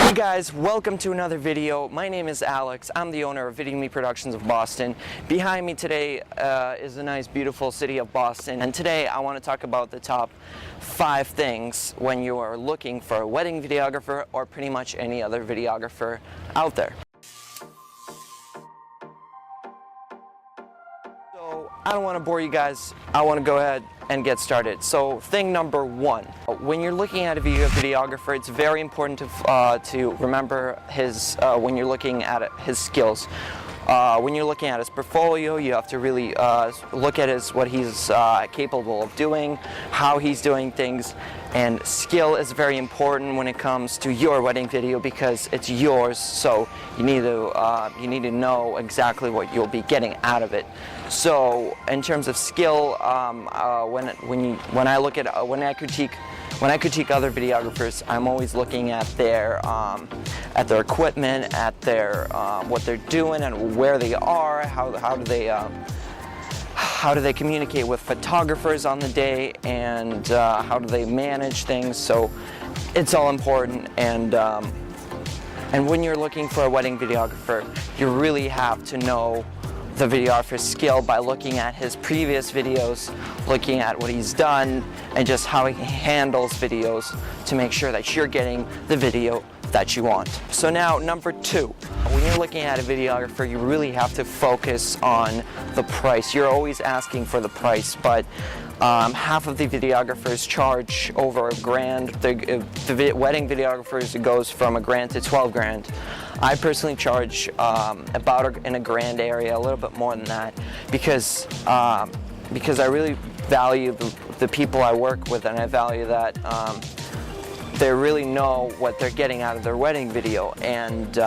Hey guys, welcome to another video. My name is Alex. I'm the owner of Video Me Productions of Boston. Behind me today is the nice, beautiful city of Boston. And today I want to talk about the top 5 things when you are looking for a wedding videographer or pretty much any other videographer out there. So I don't want to bore you guys. I want to go ahead and get started. So thing number 1, when you're looking at a videographer, it's very important to remember his when you're looking at his skills. When you're looking at his portfolio, you have to really look at what he's capable of doing, how he's doing things, and skill is very important when it comes to your wedding video because it's yours. So you need to know exactly what you'll be getting out of it. So in terms of skill, when I critique other videographers, I'm always looking at their equipment, at their what they're doing and where they are, how do they communicate with photographers on the day, and how do they manage things. So it's all important, and when you're looking for a wedding videographer, you really have to know the videographer's skill by looking at his previous videos, looking at what he's done, and just how he handles videos to make sure that you're getting the video that you want. So now, number 2, when you're looking at a videographer, you really have to focus on the price. You're always asking for the price, but half of the videographers charge over $1,000. The wedding videographers, it goes from $1,000 to $12,000. I personally charge about in $1,000 area, a little bit more than that, because I really value the people I work with, and I value that they really know what they're getting out of their wedding video. And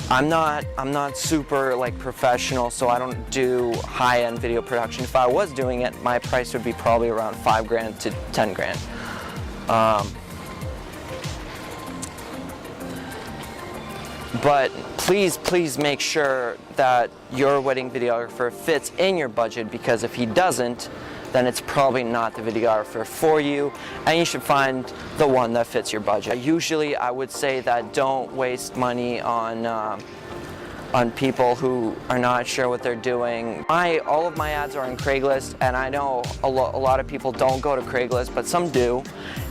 I'm not super professional, so I don't do high-end video production. If I was doing it, my price would be probably around $5,000 to $10,000. But please make sure that your wedding videographer fits in your budget, because if he doesn't, then it's probably not the videographer for you, and you should find the one that fits your budget. Usually I would say that don't waste money on people who are not sure what they're doing. All of my ads are on Craigslist, and I know a lot of people don't go to Craigslist, but some do.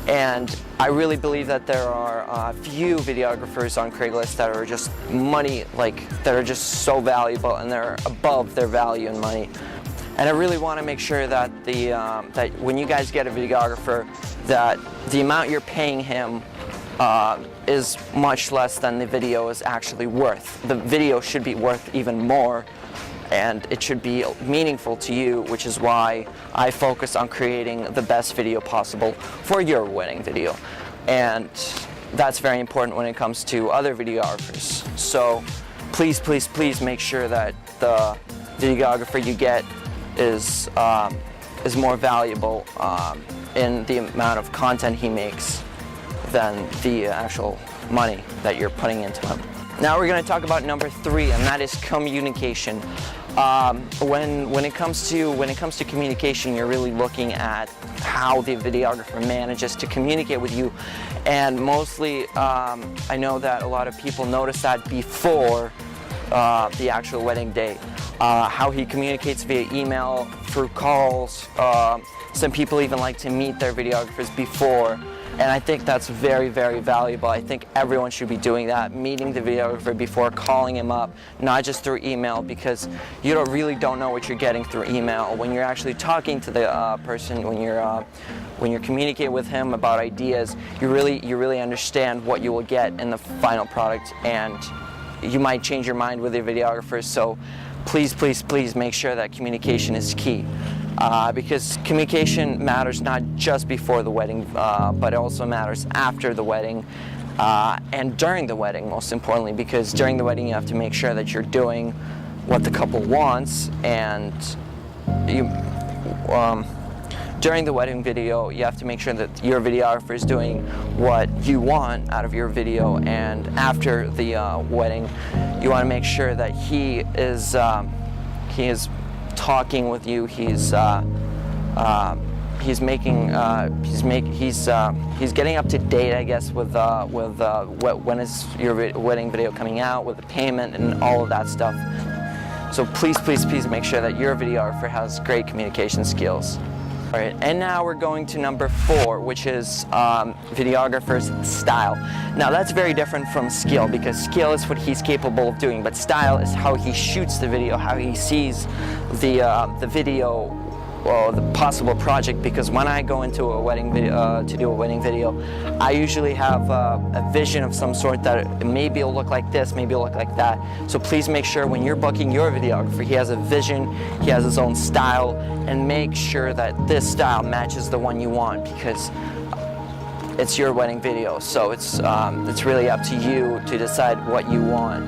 And I really believe that there are a few videographers on Craigslist that are just money, that are just so valuable, and they're above their value in money. And I really want to make sure that that when you guys get a videographer, that the amount you're paying him is much less than the video is actually worth. The video should be worth even more, and it should be meaningful to you, which is why I focus on creating the best video possible for your wedding video. And that's very important when it comes to other videographers. So please make sure that the videographer you get is more valuable in the amount of content he makes than the actual money that you're putting into him. Now we're going to talk about number 3, and that is communication. When it comes to communication, you're really looking at how the videographer manages to communicate with you, and mostly I know that a lot of people notice that before the actual wedding day. How he communicates via email, through calls. Some people even like to meet their videographers before, and I think that's very, very valuable. I think everyone should be doing that, meeting the videographer before calling him up, not just through email, because you really don't know what you're getting through email. When you're actually talking to the person, when you're communicating with him about ideas, you really understand what you will get in the final product, and you might change your mind with your videographer. So please make sure that communication is key, because communication matters not just before the wedding, but it also matters after the wedding, and during the wedding, most importantly, because during the wedding you have to make sure that you're doing what the couple wants, and during the wedding video you have to make sure that your videographer is doing what you want out of your video, and after the wedding you want to make sure that he is talking with you, he's he's getting up to date, I guess, with when is your wedding video coming out, with the payment and all of that stuff. So please make sure that your videographer has great communication skills. All right, and now we're going to number 4, which is videographer's style. Now that's very different from skill, because skill is what he's capable of doing, but style is how he shoots the video, how he sees the video, or the possible project. Because when I go into a wedding video to do a wedding video, I usually have a vision of some sort that maybe it'll look like this, maybe it'll look like that. So please make sure when you're booking your videographer, he has a vision, he has his own style, and make sure that this style matches the one you want, because it's your wedding video. So it's really up to you to decide what you want,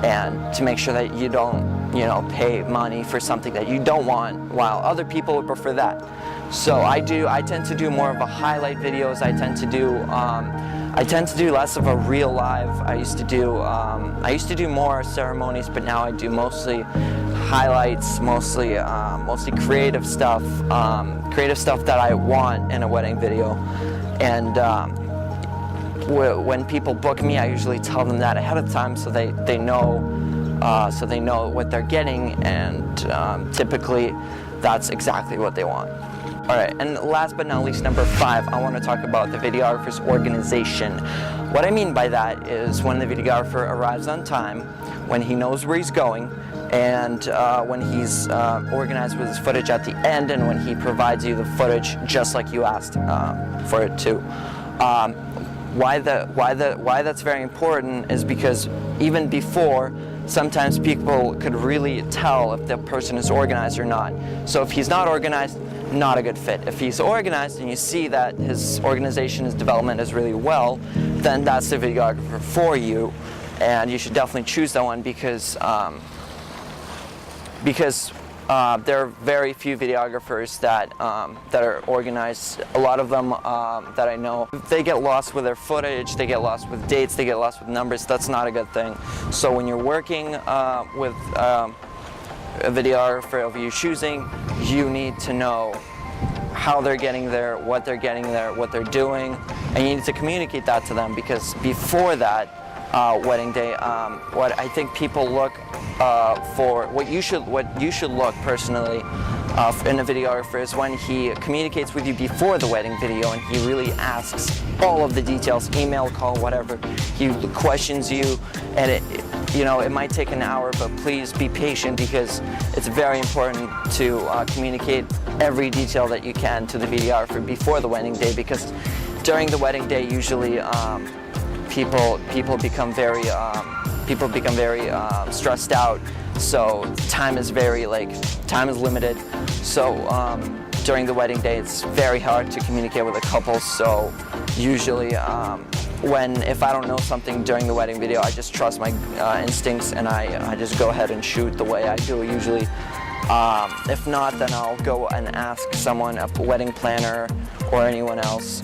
and to make sure that you don't, pay money for something that you don't want, while other people would prefer that. So I tend to do more of a highlight videos. I tend to do less of a real live. I used to do more ceremonies, but now I do mostly highlights, mostly creative stuff that I want in a wedding video. And when people book me, I usually tell them that ahead of time, so they know what they're getting, and typically that's exactly what they want. All right, and last but not least, number 5, I want to talk about the videographer's organization. What I mean by that is when the videographer arrives on time, when he knows where he's going, and when he's organized with his footage at the end, and when he provides you the footage just like you asked for it to. Why that's very important is because even before, sometimes people could really tell if the person is organized or not. So if he's not organized, not a good fit. If he's organized and you see that his organization, his development is really well, then that's the videographer for you, and you should definitely choose that one, because there are very few videographers that are organized. A lot of them that I know, they get lost with their footage, they get lost with dates, they get lost with numbers. That's not a good thing. So when you're working with a videographer of you choosing, you need to know how they're getting there, what they're getting there, what they're doing, and you need to communicate that to them, because before that wedding day, what I think people look for, what you should look personally in a videographer is when he communicates with you before the wedding video, and he really asks all of the details, email, call, whatever. He questions you, and it might take an hour, but please be patient, because it's very important to communicate every detail that you can to the videographer before the wedding day, because during the wedding day, usually people become very stressed out. So time is limited. So during the wedding day, it's very hard to communicate with a couple. So usually, if I don't know something during the wedding video, I just trust my instincts, and I just go ahead and shoot the way I do usually. If not, then I'll go and ask someone, a wedding planner or anyone else,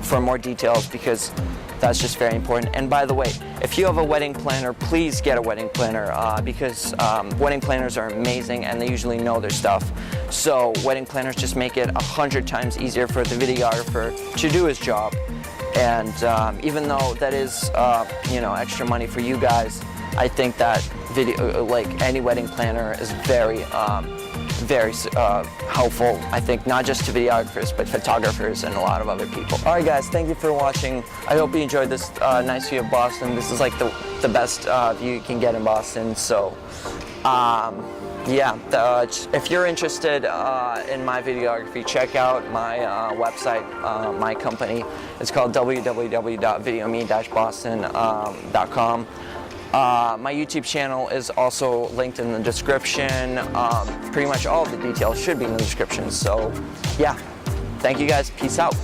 for more details, because that's just very important. And by the way, if you have a wedding planner, please get a wedding planner, because wedding planners are amazing and they usually know their stuff. So wedding planners just make it 100 times easier for the videographer to do his job. And even though that is extra money for you guys, I think that any wedding planner is very helpful, I think, not just to videographers, but photographers and a lot of other people. All right, guys, thank you for watching. I hope you enjoyed this nice view of Boston. This is like the best view you can get in Boston. So, if you're interested in my videography, check out my website, my company. It's called www.videome-boston.com. My YouTube channel is also linked in the description. Pretty much all of the details should be in the description. So, yeah, thank you guys. Peace out.